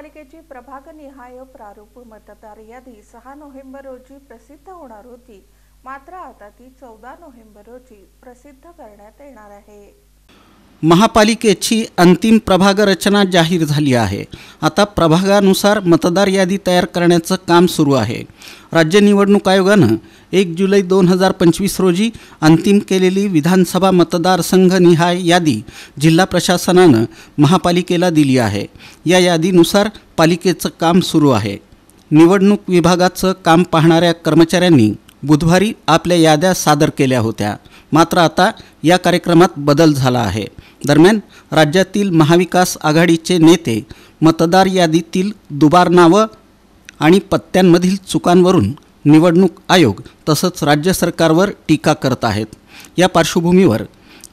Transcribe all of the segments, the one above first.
महापालिकेची प्रभागनिहाय प्रारूप मतदार यादी 6 नोव्हेंबर रोजी प्रसिद्ध होणार होती, मात्र आता ती 14 नोव्हेंबर रोजी प्रसिद्ध करण्यात येणार आहे। महापालिकेची अंतिम प्रभाग रचना जाहीर झाली आहे। आता प्रभागानुसार मतदार यादी तयार करण्याचं काम सुरू आहे। राज्य निवडणूक आयोगानं 1 जुलै 2025 रोजी अंतिम केलेली विधानसभा मतदारसंघ निहाय यादी जिल्हा प्रशासनानं महापालिकेला दिली आहे। या यादीनुसार पालिकेचं काम सुरू आहे। निवडणूक विभागाचं काम पाहणाऱ्या कर्मचाऱ्यांनी बुधवारी आपल्या याद्या सादर केल्या होत्या, मात्र आता या कार्यक्रमात बदल झाला आहे। दरम्यान राज्यातील महाविकास आघाडीचे नेते मतदार यादीतील दुबार नावं आणि पत्त्यांमधील चुकांवरून निवडणूक आयोग तसंच राज्य सरकारवर टीका करत आहेत। या पार्श्वभूमीवर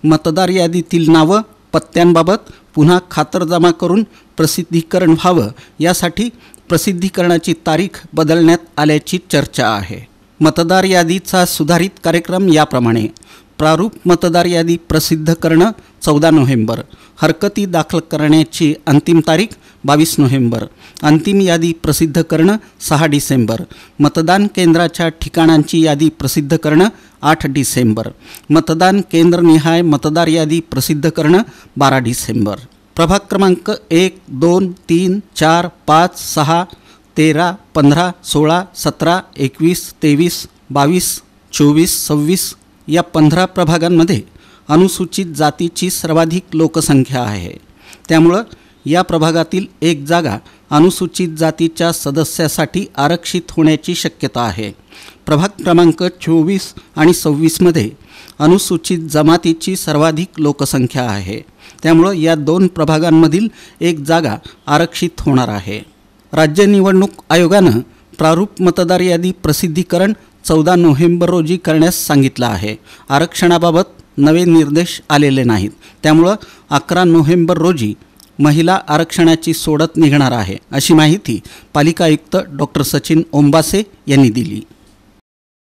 मतदार यादीतील नावं पत्त्यांबाबत पुन्हा खातरजमा करून प्रसिद्धीकरण व्हावं यासाठी प्रसिद्धीकरणाची तारीख बदलण्यात आल्याची चर्चा आहे। मतदार यादीचा सुधारित कार्यक्रम याप्रमाणे: प्रारूप मतदार यादी प्रसिद्ध करणं 14 नोव्हेंबर, हरकती दाखल करण्याची अंतिम तारीख 22 नोव्हेंबर, अंतिम यादी प्रसिद्ध करणं 6 डिसेंबर, मतदान केंद्राच्या ठिकाणांची यादी प्रसिद्ध करणं 8 डिसेंबर, मतदान केंद्रनिहाय मतदार यादी प्रसिद्ध करणं 12 डिसेंबर। प्रभाग क्रमांक 1, 2, 3, 4, 5, 6, 13, 15, 16, 17, 21, 23, 22, 24, 26 या 15 प्रभागांमध्ये अनुसूचित जातीची सर्वाधिक लोकसंख्या आहे। त्यामुळं या प्रभागातील एक जागा अनुसूचित जातीच्या सदस्यासाठी आरक्षित होण्याची शक्यता आहे। प्रभाग क्रमांक 24 आणि 26मध्ये अनुसूचित जमातीची सर्वाधिक लोकसंख्या आहे। त्यामुळं या 2 प्रभागांमधील एक जागा आरक्षित होणार आहे। राज्य निवडणूक आयोगानं प्रारूप मतदार यादी प्रसिद्धीकरण 14 नोव्हेंबर रोजी करण्यास सांगितलं आहे। आरक्षणाबाबत नवे निर्देश आलेले नाहीत, त्यामुळं 11 नोव्हेंबर रोजी महिला आरक्षणाची सोडत निघणार आहे, अशी माहिती पालिका आयुक्त डॉक्टर सचिन ओंबासे यांनी दिली।